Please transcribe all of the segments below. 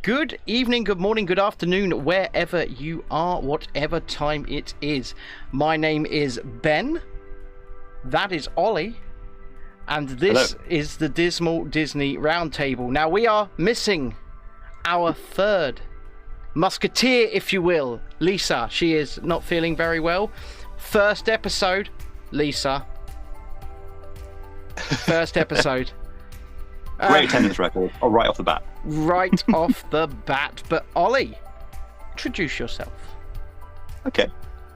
Good evening, good morning, good afternoon, wherever you are, whatever time it is. My name is Ben. That is Ollie. And this is the Dismal Disney Roundtable. Now, we are missing our third musketeer, if you will, Lisa. She is not feeling very well. First episode, Lisa. First episode. Great attendance record, right off the bat. Right off the bat. But Ollie, introduce yourself. Okay.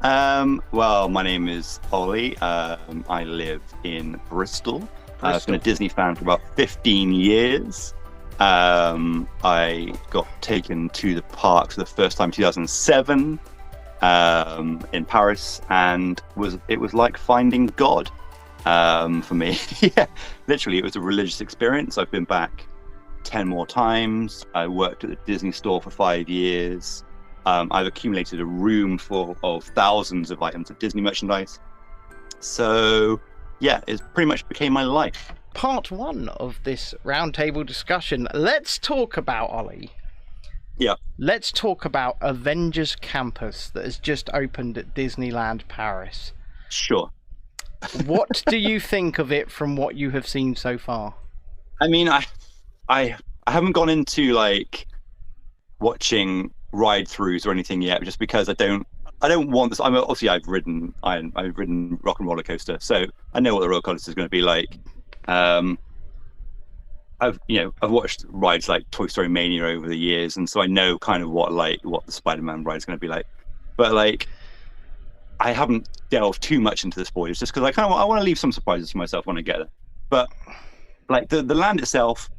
Well, my name is Ollie. I live in Bristol. I've been a Disney fan for about 15 years. I got taken to the park for the first time in 2007 in Paris, and it was like finding God for me. Yeah, literally, it was a religious experience. I've been back 10 more times. I worked at the Disney store for 5 years. I've accumulated a room full of thousands of items of Disney merchandise. So, yeah, it pretty much became my life. Part one of this roundtable discussion. Let's talk about, Ollie. Yeah. Let's talk about Avengers Campus that has just opened at Disneyland Paris. Sure. What do you think of it from what you have seen so far? I mean, I haven't gone into like watching ride throughs or anything yet, just because I don't want this. I've ridden Rock and Roller Coaster, so I know what the roller coaster is going to be like. I've watched rides like Toy Story Mania over the years, and so I know kind of what the Spider-Man ride is going to be like. But like, I haven't delved too much into the spoilers, just because I want to leave some surprises for myself when I get there. But like the land itself,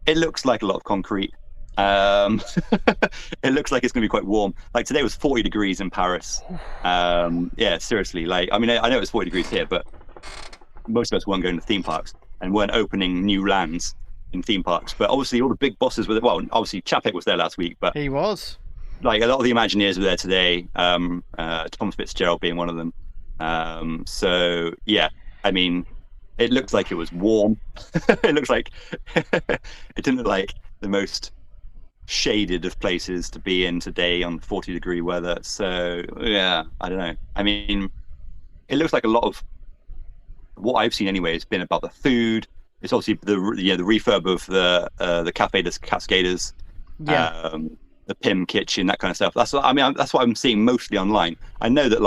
it looks like a lot of concrete. It looks like it's going to be quite warm. Like today was 40 degrees in Paris. Yeah, seriously. Like, I mean, I know it's 40 degrees here, but most of us weren't going to theme parks and weren't opening new lands in theme parks. But obviously, all the big bosses were there. Well, obviously, Chapek was there last week, but He was. Like a lot of the Imagineers were there today. Tom Fitzgerald being one of them. So yeah, I mean, it looks like it was warm. It looks like it didn't look like the most shaded of places to be in today on 40-degree weather. So yeah, I don't know. I mean, it looks like a lot of what I've seen anyway has been about the food. It's obviously the refurb of the Cafe des Cascades. Yeah. The Pim kitchen, that kind of stuff. That's what I'm seeing mostly online. I know that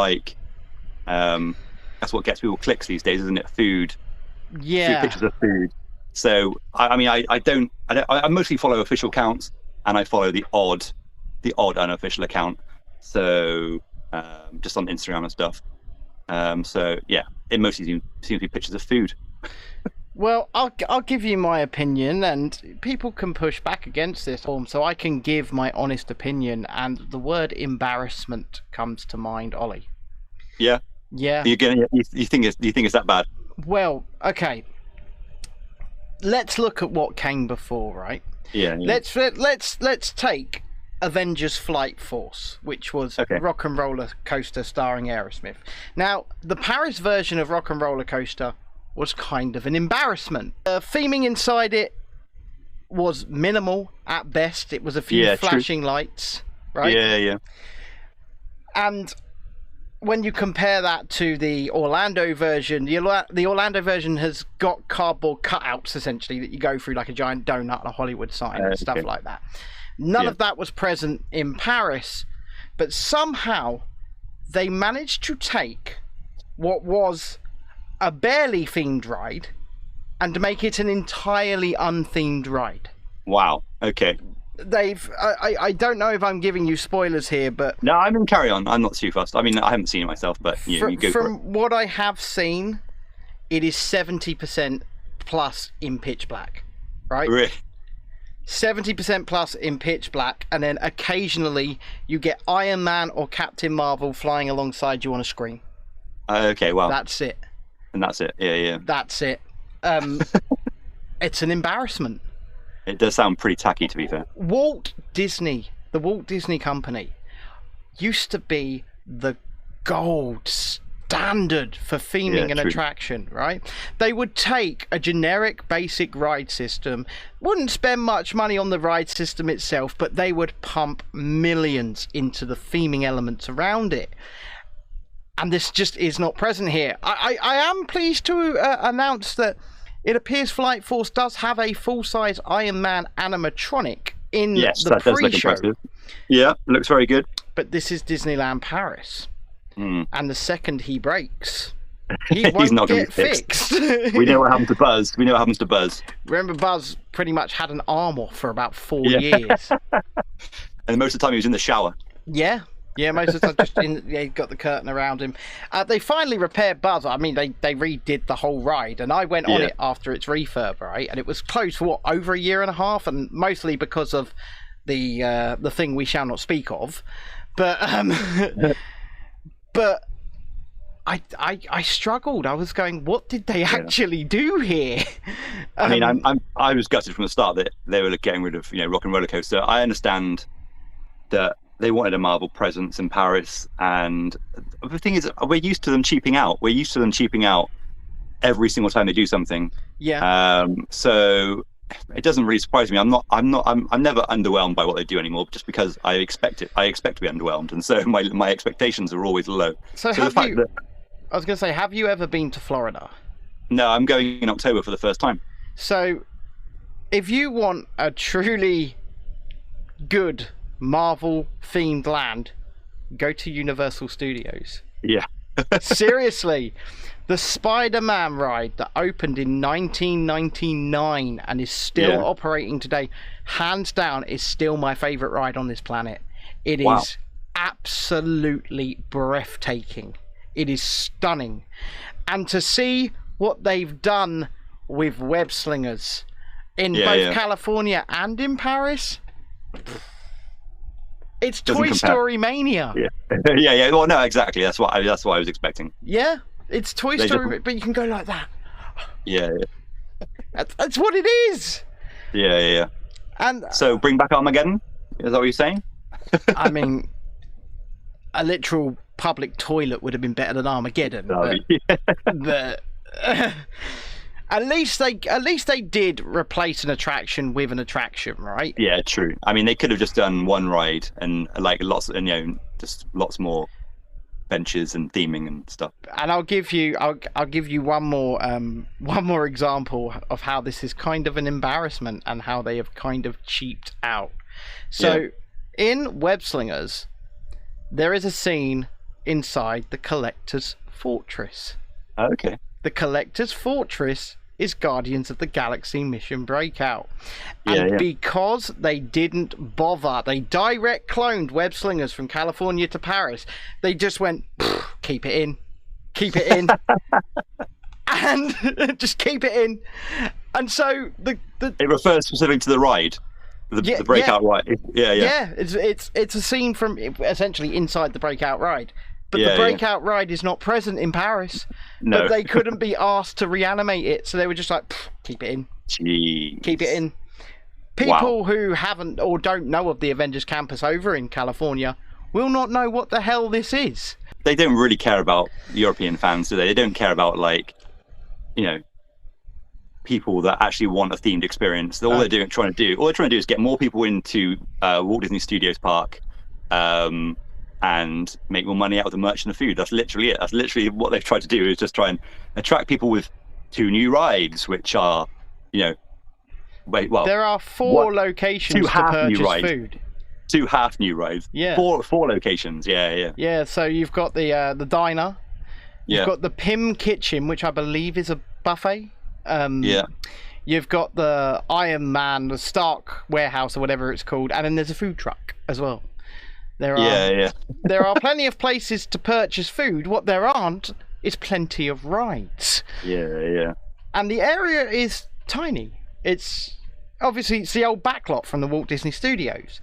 that's what gets people clicks these days, isn't it? Food. Yeah. Pictures of food. So I mostly follow official accounts, and I follow the odd unofficial account. So just on Instagram and stuff. So yeah, it mostly seems to be pictures of food. Well, I'll give you my opinion, and people can push back against this form, so I can give my honest opinion. And the word embarrassment comes to mind, Ollie. Yeah. Yeah. You think it's that bad? Well, okay. Let's look at what came before, right? Yeah. Let's take Avengers Flight Force, which was Rock and Roller Coaster starring Aerosmith. Now, the Paris version of Rock and Roller Coaster was kind of an embarrassment. The theming inside it was minimal at best. It was a few flashing lights, right? Yeah. And when you compare that to the Orlando version, the Orlando version has got cardboard cutouts essentially that you go through like a giant donut and a Hollywood sign and stuff like that. None of that was present in Paris, but somehow they managed to take what was a barely themed ride and make it an entirely unthemed ride. Wow. Okay. I don't know if I'm giving you spoilers here, but no, I mean, carry on. I'm not too fussed. I mean, I haven't seen it myself, but you go for it. From what I have seen, it is 70% plus in pitch black, right? Really? 70% plus in pitch black, and then occasionally you get Iron Man or Captain Marvel flying alongside you on a screen. Okay, well, that's it. And that's it. Yeah. That's it. It's an embarrassment. It does sound pretty tacky, to be fair. Walt Disney, the Walt Disney Company, used to be the gold standard for theming an attraction, right? They would take a generic basic ride system, wouldn't spend much money on the ride system itself, but they would pump millions into the theming elements around it. And this just is not present here. I am pleased to announce that it appears Flight Force does have a full-size Iron Man animatronic in the pre-show. Yeah, looks very good. But this is Disneyland Paris. And the second he breaks, he's won't not going get to be fixed. fixed. We know what happened to Buzz. Remember, Buzz pretty much had an arm off for about 4 years. And most of the time he was in the shower. Yeah, most of the time just got the curtain around him. They finally repaired Buzz. I mean, they redid the whole ride, and I went on it after its refurb, right? And it was closed for over a year and a half, and mostly because of the thing we shall not speak of. But but I struggled. I was going, what did they actually do here? I mean, I was gutted from the start that they were getting rid of Rock and Roller Coaster. I understand that they wanted a Marvel presence in Paris, and the thing is, we're used to them cheaping out. We're used to them cheaping out every single time they do something. Yeah. So it doesn't really surprise me. I'm never underwhelmed by what they do anymore, just because I expect it. I expect to be underwhelmed, and so my expectations are always low. So the fact that I was going to say, have you ever been to Florida? No, I'm going in October for the first time. So, if you want a truly good Marvel-themed land, go to Universal Studios. Yeah. Seriously. The Spider-Man ride that opened in 1999 and is still operating today, hands down, is still my favourite ride on this planet. It is absolutely breathtaking. It is stunning. And to see what they've done with web slingers in both California and in Paris, it's Toy Story Mania. Yeah. Well, no, exactly. That's what I was expecting. Yeah. It's Toy Story, but you can go like that. Yeah. That's what it is. Yeah. And so bring back Armageddon? Is that what you're saying? I mean, a literal public toilet would have been better than Armageddon. But at least they did replace an attraction with an attraction, right? Yeah, true. I mean, they could have just done one ride and just lots more benches and theming and stuff. And I'll give you one more example of how this is kind of an embarrassment and how they have kind of cheaped out. So in Web Slingers, there is a scene inside the Collector's Fortress. Okay. The Collector's Fortress is Guardians of the Galaxy Mission Breakout. And because they didn't bother, they direct cloned Web Slingers from California to Paris. They just went, keep it in. And just keep it in. And so it refers specifically to the ride. The breakout ride. Yeah, it's a scene from essentially inside the breakout ride. But the breakout ride is not present in Paris. No. But they couldn't be asked to reanimate it, so they were just like, keep it in. Jeez. Keep it in. People who haven't or don't know of the Avengers campus over in California will not know what the hell this is. They don't really care about European fans, do they? They don't care about, people that actually want a themed experience. All they're trying to do is get more people into Walt Disney Studios Park, and make more money out of the merch and the food. That's literally it. That's literally what they've tried to do, is just try and attract people with 2 new rides, which are, there are 4 locations to purchase food. 2 half new rides. Yeah. 4 locations. Yeah. Yeah. So you've got the diner. You've got the Pym Kitchen, which I believe is a buffet. You've got the Iron Man, the Stark warehouse or whatever it's called, and then there's a food truck as well. There are plenty of places to purchase food. What there aren't is plenty of rides. Yeah. And the area is tiny. It's the old backlot from the Walt Disney Studios.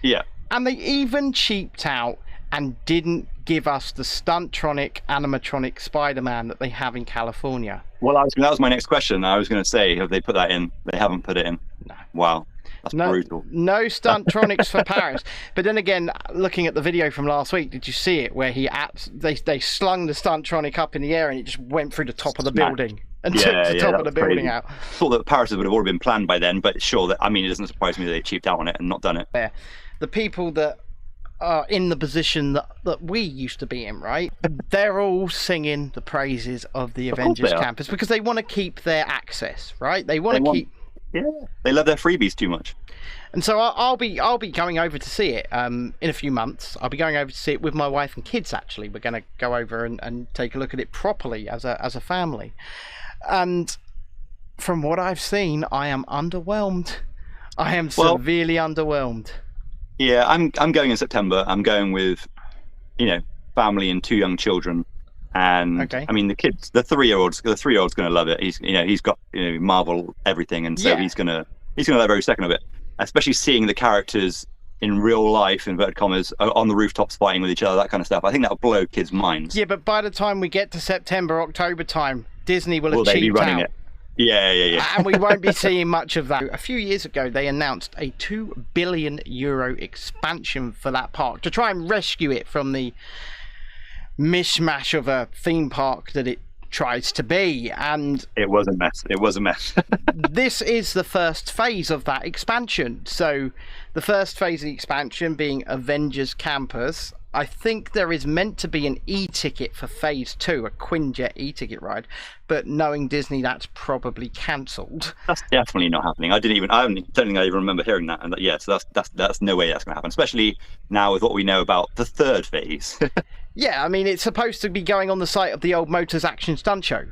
Yeah. And they even cheaped out and didn't give us the stuntronic animatronic Spider-Man that they have in California. Well, that was my next question. I was going to say, have they put that in? They haven't put it in. No. Wow. That's brutal. No stuntronics for Paris. But then again, looking at the video from last week, did you see it where they slung the stuntronic up in the air and it just went through the top of the building and took the top of the building out? Thought that Paris would have already been planned by then, but sure, it doesn't surprise me that they cheaped out on it and not done it. Yeah. The people that are in the position that we used to be in, right? They're all singing the praises of the Avengers campus because they want to keep their access, right? They want to keep. Yeah, they love their freebies too much. And so I'll be going over to see it in a few months. I'll be going over to see it with my wife and kids. Actually, we're going to go over and take a look at it properly as a family. And from what I've seen, I am underwhelmed. I am severely underwhelmed. Yeah, I'm going in September. I'm going with, family and 2 young children. And I mean, the kids, the 3-year-old's going to love it. He's got Marvel everything, and so he's gonna love every second of it. Especially seeing the characters in real life, inverted commas, on the rooftops fighting with each other, that kind of stuff. I think that'll blow kids' minds. Yeah, but by the time we get to September, October time, Disney will have cheaped be running out. It. Yeah. And we won't be seeing much of that. A few years ago, they announced a €2 billion expansion for that park to try and rescue it from the mishmash of a theme park that it tries to be, and it was a mess. This is the first phase of that expansion. So the first phase of the expansion being Avengers Campus. I think there is meant to be an e-ticket for phase 2, a Quinjet e-ticket ride, but knowing Disney, that's probably cancelled. That's definitely not happening. I don't think I even remember hearing that. And so that's no way that's going to happen, especially now with what we know about the third phase. Yeah, I mean, it's supposed to be going on the site of the old Motors Action Stunt Show.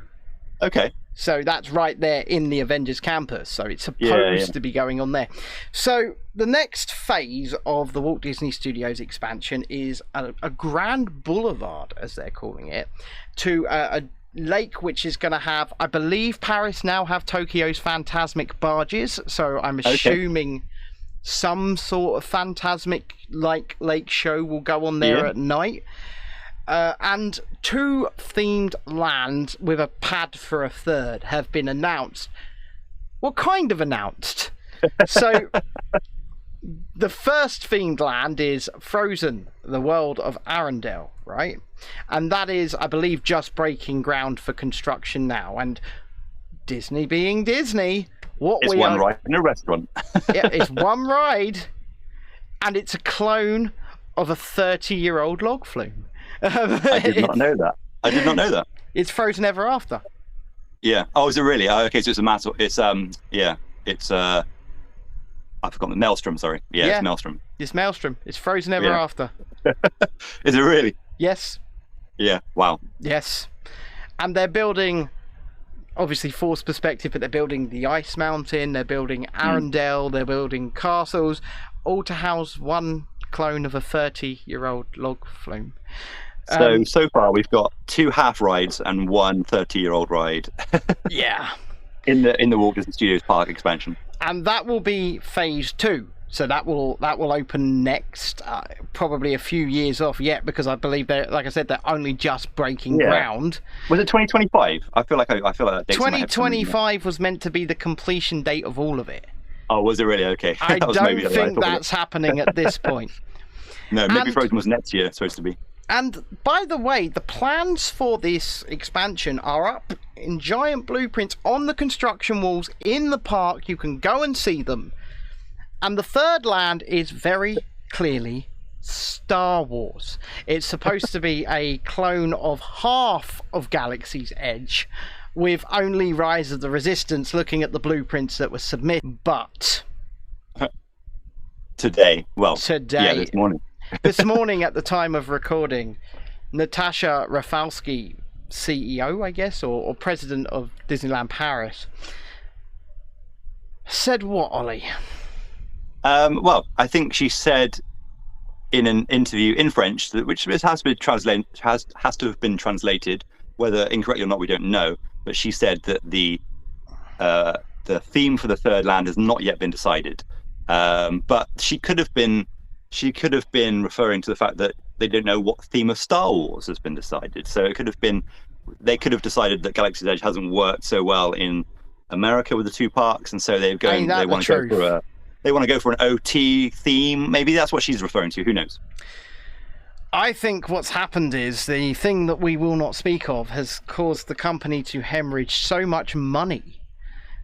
Okay. So that's right there in the Avengers campus. So it's supposed to be going on there. So the next phase of the Walt Disney Studios expansion is a Grand Boulevard, as they're calling it, to a lake which is going to have, I believe Paris now have Tokyo's Phantasmic barges. So I'm assuming some sort of Phantasmic like lake show will go on there at night. And 2 themed lands with a pad for a third have been announced. Well, kind of announced. So the first themed land is Frozen, the world of Arendelle, right? And that is, I believe, just breaking ground for construction now. And Disney being Disney, it's one ride in a restaurant. Yeah, it's one ride, and it's a clone of a 30-year-old log flume. I did not know that. It's Frozen Ever After. Yeah. Oh, is it really? Oh, okay, so it's a matter. It's It's I forgot the Maelstrom. Sorry. Yeah, it's Maelstrom. It's Maelstrom. It's Frozen Ever After. Is it really? Yes. Yeah. Wow. Yes. And they're building, obviously forced perspective, but they're building the Ice Mountain. They're building Arendelle. They're building castles, all to house one clone of a 30-year-old log flume. So far we've got 2 half rides and 1 30-year-old ride. Yeah. In the Walt Disney Studios Park expansion. And that will be phase 2. So that will open next, probably a few years off yet, because I believe like I said, they're only just breaking ground. Was it 2025? I feel like that 2025 was meant to be the completion date of all of it. Oh, was it really? Okay. I don't think that's happening at this point. No, maybe Frozen was next year supposed to be. And by the way, the plans for this expansion are up in giant blueprints on the construction walls in the park. You can go and see them. And the third land is very clearly Star Wars. It's supposed to be a clone of half of Galaxy's Edge, with only Rise of the Resistance looking at the blueprints that were submitted. But today, this morning. This morning, at the time of recording, Natasha Rafalski, CEO, I guess, or president of Disneyland Paris, said what, Ollie? Well, I think she said in an interview in French, which has to have been translated, whether incorrectly or not, we don't know. But she said that the theme for the third land has not yet been decided. But she could have been referring to the fact that they don't know what theme of Star Wars has been decided. So it could have been, they could have decided that Galaxy's Edge hasn't worked so well in America with the 2 parks, and so they want to they want to go for an OT theme. Maybe that's what she's referring to. Who knows? I think what's happened is the thing that we will not speak of has caused the company to hemorrhage so much money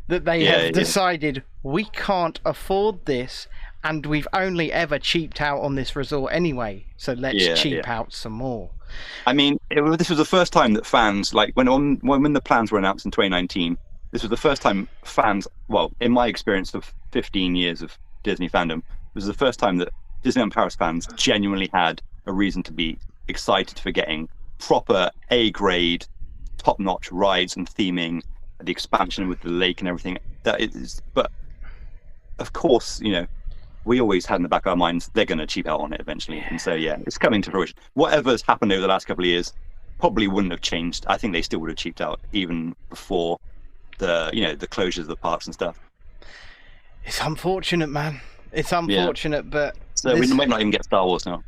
that they have decided we can't afford this, and we've only ever cheaped out on this resort anyway, so let's cheap out some more. I mean, this was the first time that fans, like when the plans were announced in 2019, this was the first time fans, well, in my experience of 15 years of Disney fandom, it was the first time that Disneyland Paris fans genuinely had a reason to be excited for getting proper A-grade, top-notch rides and theming, the expansion with the lake and everything. That is, but of course, we always had in the back of our minds they're going to cheap out on it eventually, and so it's coming to fruition. Whatever's happened over the last couple of years probably wouldn't have changed. I think they still would have cheaped out even before the the closures of the parks and stuff. It's unfortunate, man. It's unfortunate, but so we might not even get Star Wars now.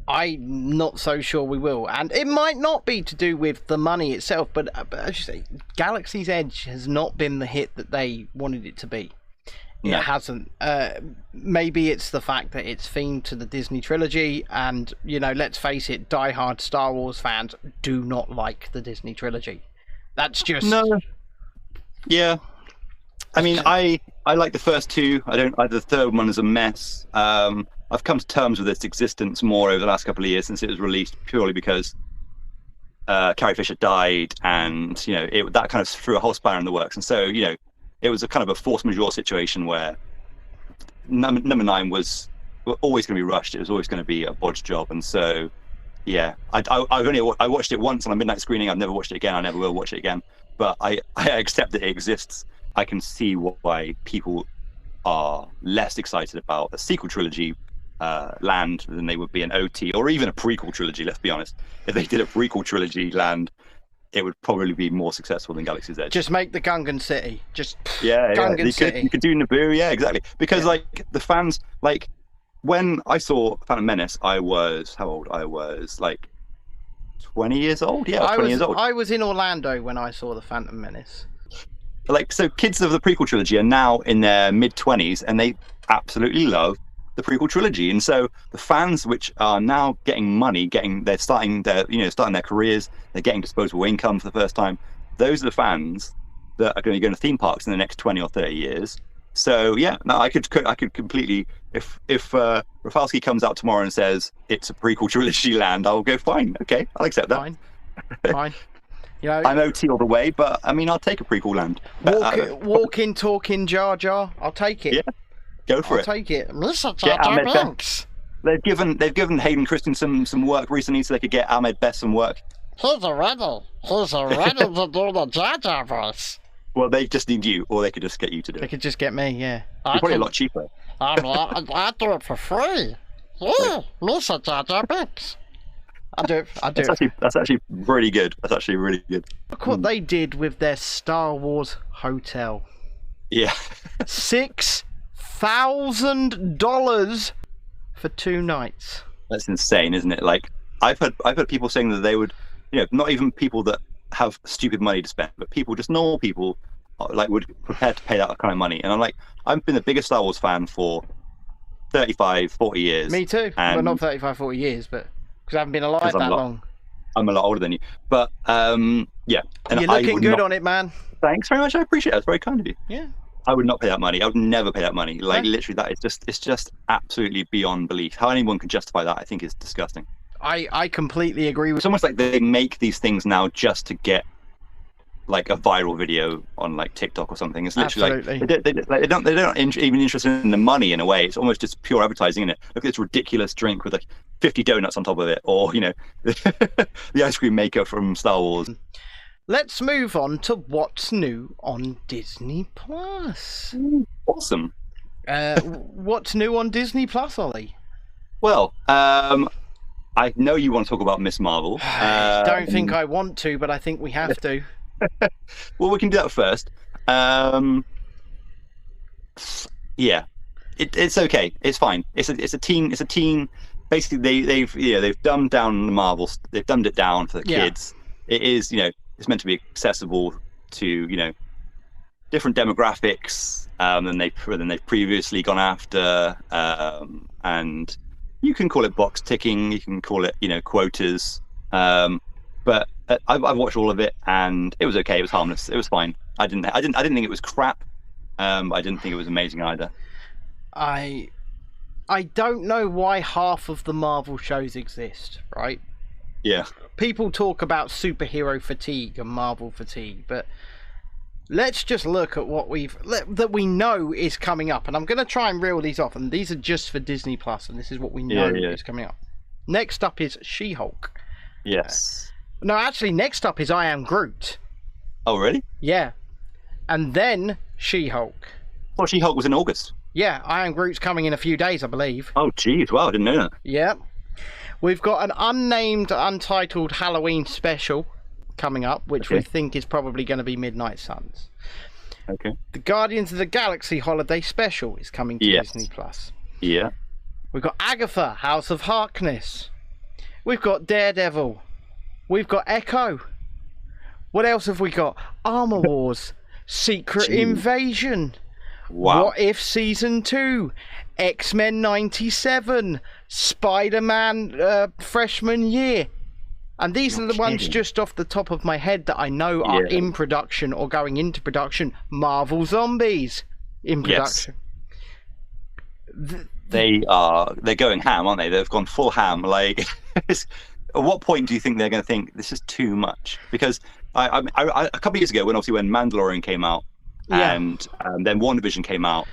I'm not so sure we will, and it might not be to do with the money itself, but as you say, Galaxy's Edge has not been the hit that they wanted it to be. It hasn't. Maybe it's the fact that it's themed to the Disney trilogy, and let's face it, die-hard Star Wars fans do not like the Disney trilogy. That's just Yeah, I mean, I like the first two. I don't. The third one is a mess. I've come to terms with its existence more over the last couple of years since it was released, purely because Carrie Fisher died, and that kind of threw a whole spanner in the works. And so it was a kind of a force majeure situation where number 9 was always going to be rushed. It was always going to be a bodge job, and so I watched it once on a midnight screening. I've never watched it again. I never will watch it again. But I accept that it exists. I can see why people are less excited about a sequel trilogy land than they would be an OT or even a prequel trilogy. Let's be honest. If they did a prequel trilogy land, it would probably be more successful than Galaxy's Edge. Just make the Gungan City. Gungan City. You could do Naboo, exactly. Because the fans, when I saw Phantom Menace, I was how old? I was 20 years old. Yeah, I was 20 years old. I was in Orlando when I saw the Phantom Menace. So kids of the prequel trilogy are now in their mid-20s, and they absolutely love the prequel trilogy. And so the fans which are now getting money, they're starting their careers, they're getting disposable income for the first time. Those are the fans that are going to go to theme parks in the next 20 or 30 years. So I could completely, if Rafalski comes out tomorrow and says it's a prequel trilogy land, I'll go fine. Okay, I'll accept that. Fine. I'm OT all the way, but I mean, I'll take a prequel land. Walking, talking Jar Jar, I'll take it. Yeah, go for it. I'll take it. Mr. Jar Jar Binks. They've given Hayden Christensen some work recently, so they could get Ahmed Best some work. He's ready to do the Jar Jar voice. Well, they just need you, or they could just get you to do it. They could just get me, yeah. It's probably a lot cheaper. I'll do it for free. Yeah, Mr. Jar Jar Binks. I'll do it. That's actually really good. That's actually really good. Look what they did with their Star Wars hotel. Yeah. $6,000 for 2 nights. That's insane, isn't it? I've heard people saying that they would, not even people that have stupid money to spend, but just normal people, would prepare to pay that kind of money. And I'm I've been the biggest Star Wars fan for 35, 40 years. Me too. Well, not 35, 40 years, but because I haven't been alive that long. I'm a lot older than you. But, And you're looking good on it, man. Thanks very much. I appreciate it. That's very kind of you. Yeah. I would not pay that money. I would never pay that money. Literally, it's just absolutely beyond belief. How anyone can justify that, I think, is disgusting. I completely agree with. It's almost like they make these things now just to get a viral video on TikTok or something. It's literally Absolutely. they're not even interested in the money in a way. It's almost just pure advertising, isn't it? Look at this ridiculous drink with 50 donuts on top of it, or the ice cream maker from Star Wars. Let's move on to what's new on Disney Plus. Awesome. What's new on Disney Plus, Ollie? Well, I know you want to talk about Miss Marvel. I don't think I want to, but I think we have to. Well, we can do that first. It's okay. It's fine. It's a teen. Basically, they've dumbed down the Marvels. They've dumbed it down for the kids. It is it's meant to be accessible to different demographics than they've previously gone after, and you can call it box ticking, you can call it quotas, but I've watched all of it and it was okay. It was harmless. It was fine. I didn't think it was crap. But I didn't think it was amazing either. I don't know why half of the Marvel shows exist, right? Yeah. People talk about superhero fatigue and Marvel fatigue, but let's just look at what that we know is coming up. And I'm going to try and reel these off, and these are just for Disney Plus, and this is what we know is coming up. Next up is She-Hulk. Yes. No, actually, next up is I Am Groot. Oh, really? Yeah. And then She-Hulk. Well, She-Hulk was in August. Yeah, I Am Groot's coming in a few days, I believe. Oh, geez. Wow, I didn't know that. Yeah. We've got an unnamed, untitled Halloween special coming up, which we think is probably going to be Midnight Suns. Okay. The Guardians of the Galaxy holiday special is coming to Disney Plus. Yeah. We've got Agatha, House of Harkness. We've got Daredevil. We've got Echo. What else have we got? Armor Wars. Secret Invasion. Wow. What If Season 2. X-Men 97. Spider-Man freshman year. And these are the ones just off the top of my head that I know are in production or going into production. Marvel Zombies in production. Yes. They're going ham, aren't they? They've gone full ham. Like, at what point do you think they're going to think this is too much? Because I a couple of years ago, when Mandalorian came out, and then WandaVision came out,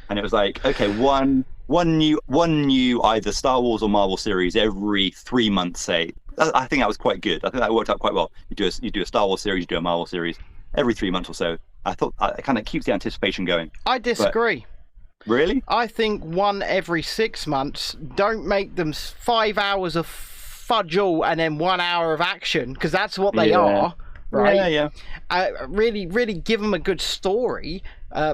and it was like, okay, one new either Star Wars or Marvel series every 3 months, say. I think that was quite good. I think that worked out quite well. You do a Star Wars series, you do a Marvel series every 3 months or so. I thought it kind of keeps the anticipation going. I disagree. But, really? I think one every 6 months. Don't make them 5 hours of fudgel and then 1 hour of action, because that's what they are. Right? Yeah. Really, really give them a good story.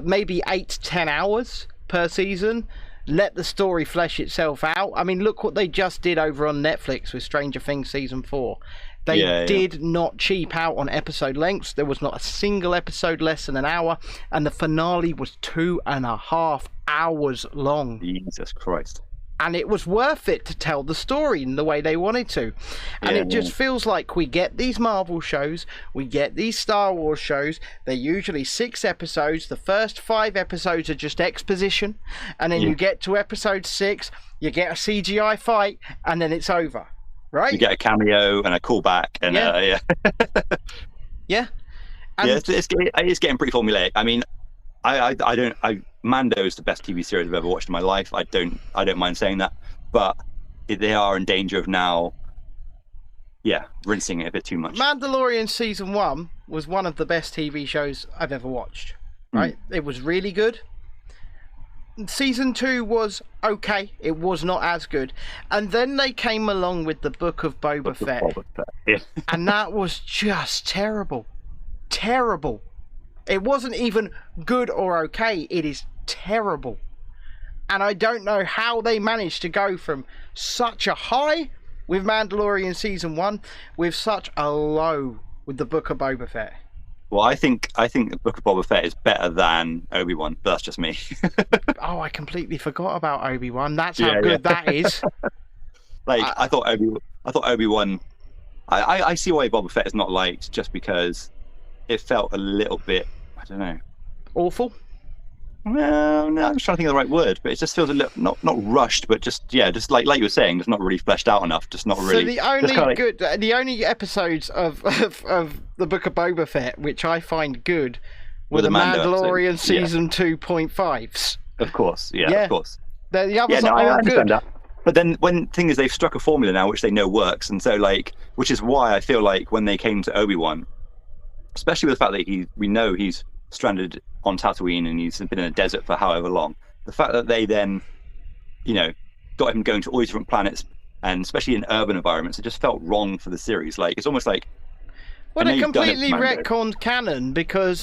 Maybe 8 to 10 hours per season. Let the story flesh itself out. I mean, look what they just did over on Netflix with Stranger Things Season 4. They did not cheap out on episode lengths. There was not a single episode less than an hour. And the finale was 2.5 hours long. Jesus Christ. And it was worth it to tell the story in the way they wanted to. And it just feels like we get these Marvel shows, we get these Star Wars shows. They're usually 6 episodes. The first 5 episodes are just exposition. And then you get to episode 6, you get a CGI fight, and then it's over. Right? You get a cameo and a callback. And it's getting pretty formulaic. I mean, Mando's the best TV series I've ever watched in my life. I don't mind saying that, but they are in danger of now, rinsing it a bit too much. Mandalorian Season 1 was one of the best TV shows I've ever watched. Right? It was really good. Season 2 was okay. It was not as good. And then they came along with the Book of Boba Fett. And that was just terrible. Terrible. It wasn't even good or okay. It is terrible. And I don't know how they managed to go from such a high with Mandalorian Season 1 with such a low with the Book of Boba Fett. Well, I think the Book of Boba Fett is better than Obi-Wan, but that's just me. Oh, I completely forgot about Obi-Wan. That's how good that is. I thought Obi-Wan. I see why Boba Fett is not liked, just because it felt a little bit, I don't know, awful. Well, no, I'm just trying to think of the right word, but it just feels a little not rushed, but just like you were saying, just not really fleshed out enough. Just not really. So the only episodes of the Book of Boba Fett which I find good were the Mandalorian Season 2.5s. Of course, of course. The others are I all understand good. that. But then they've struck a formula now which they know works, and so which is why I feel like when they came to Obi-Wan, especially with the fact that we know he's stranded on Tatooine and he's been in a desert for however long, the fact that they then got him going to all these different planets, and especially in urban environments, it just felt wrong for the series. Like, it's almost like, well, they completely retconned canon, because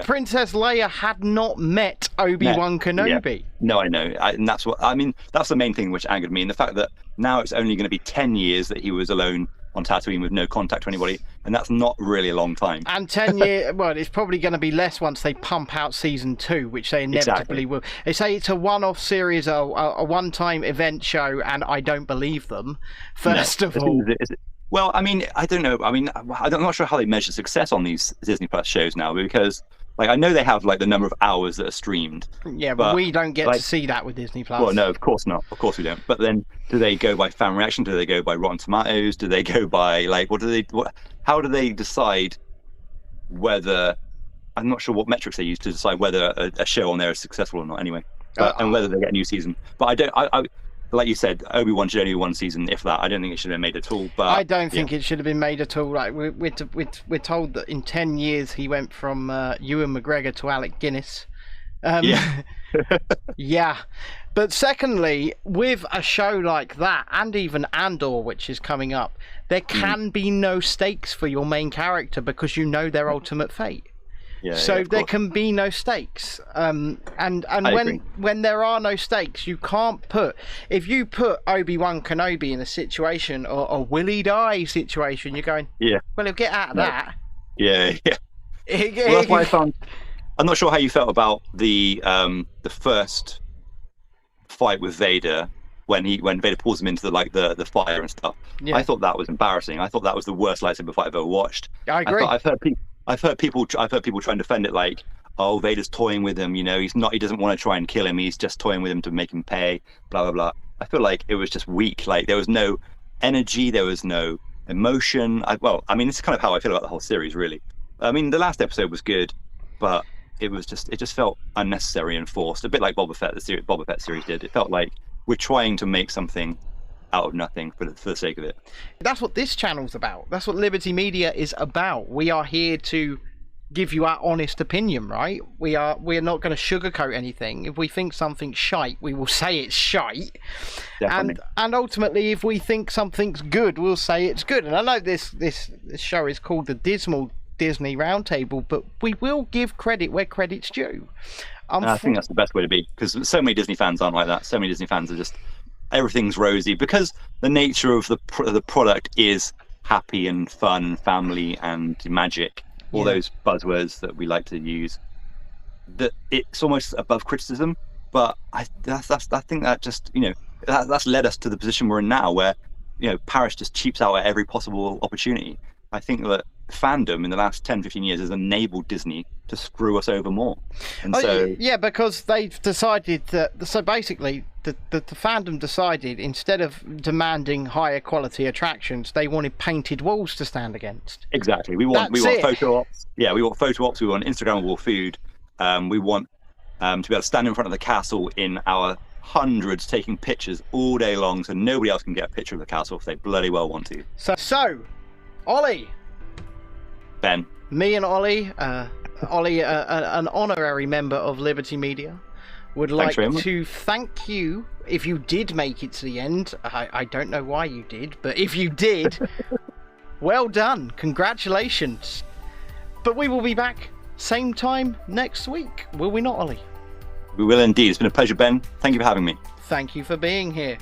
Princess Leia had not met Obi-Wan Kenobi. No, I know, and that's the main thing which angered me, and the fact that now it's only going to be 10 years that he was alone on Tatooine with no contact to anybody, and that's not really a long time. And 10 years, well, it's probably going to be less once they pump out season 2, which they inevitably will. They say it's a one-off series, a one-time event show, and I don't believe them. First of all. Well, I mean, I don't know. I mean, I'm not sure how they measure success on these Disney Plus shows now, because like I know they have like the number of hours that are streamed. Yeah, but we don't get to see that with Disney Plus. Well, no, of course not. Of course we don't. But then, do they go by fan reaction? Do they go by Rotten Tomatoes? Do they go by like how do they decide whether? I'm not sure what metrics they use to decide whether a show on there is successful or not. Anyway, and whether they get a new season. But I don't. I like you said, Obi-Wan should only be one season, if that. I don't think it should have been made at all. But I don't think it should have been made at all. Like we're told that in 10 years he went from Ewan McGregor to Alec Guinness. Yeah. But secondly, with a show like that, and even Andor, which is coming up, there can be no stakes for your main character because you know their ultimate fate. So there can be no stakes, and when there are no stakes, you can't put. If you put Obi-Wan Kenobi in a situation or a will he die situation, you're going, well, he'll get out of that. Well, that's why I found. I'm not sure how you felt about the first fight with Vader when Vader pulls him into the fire and stuff. I thought that was embarrassing. I thought that was the worst lightsaber fight I've ever watched. I agree. I've heard people try and defend it like, oh, Vader's toying with him, he doesn't want to try and kill him, he's just toying with him to make him pay, blah blah blah. I feel like it was just weak. Like there was no energy, there was no emotion. This is kind of how I feel about the whole series, really. I mean, the last episode was good, but it just felt unnecessary and forced, a bit like Boba Fett series did. It felt like we're trying to make something out of nothing for the sake of it. That's what this channel's about. That's what Liberty Media is about. We are here to give you our honest opinion, right? We're not going to sugarcoat anything. If we think something's shite, we will say it's shite. Definitely. And ultimately, if we think something's good, we'll say it's good. And I know this show is called the Dismal Disney Roundtable, but we will give credit where credit's due. I think that's the best way to be, because so many Disney fans aren't like that. So many Disney fans are just everything's rosy because the nature of the product is happy and fun, family and magic, all those buzzwords that we like to use. That it's almost above criticism, but I think that just that's led us to the position we're in now, where Paris just cheaps out at every possible opportunity. I think that fandom in the last 10-15 years has enabled Disney to screw us over more. And because they've decided that. So basically, the fandom decided, instead of demanding higher quality attractions, they wanted painted walls to stand against. Exactly. We want photo ops. Yeah, we want photo ops. We want Instagrammable food. We want to be able to stand in front of the castle in our hundreds, taking pictures all day long, so nobody else can get a picture of the castle if they bloody well want to. So Ollie. Ben. Me and Ollie, an honorary member of Liberty Media, would like to thank you. If you did make it to the end, I don't know why you did, but if you did, well done, congratulations. But we will be back same time next week, will we not, Ollie? We will indeed. It's been a pleasure, Ben. Thank you for having me. Thank you for being here.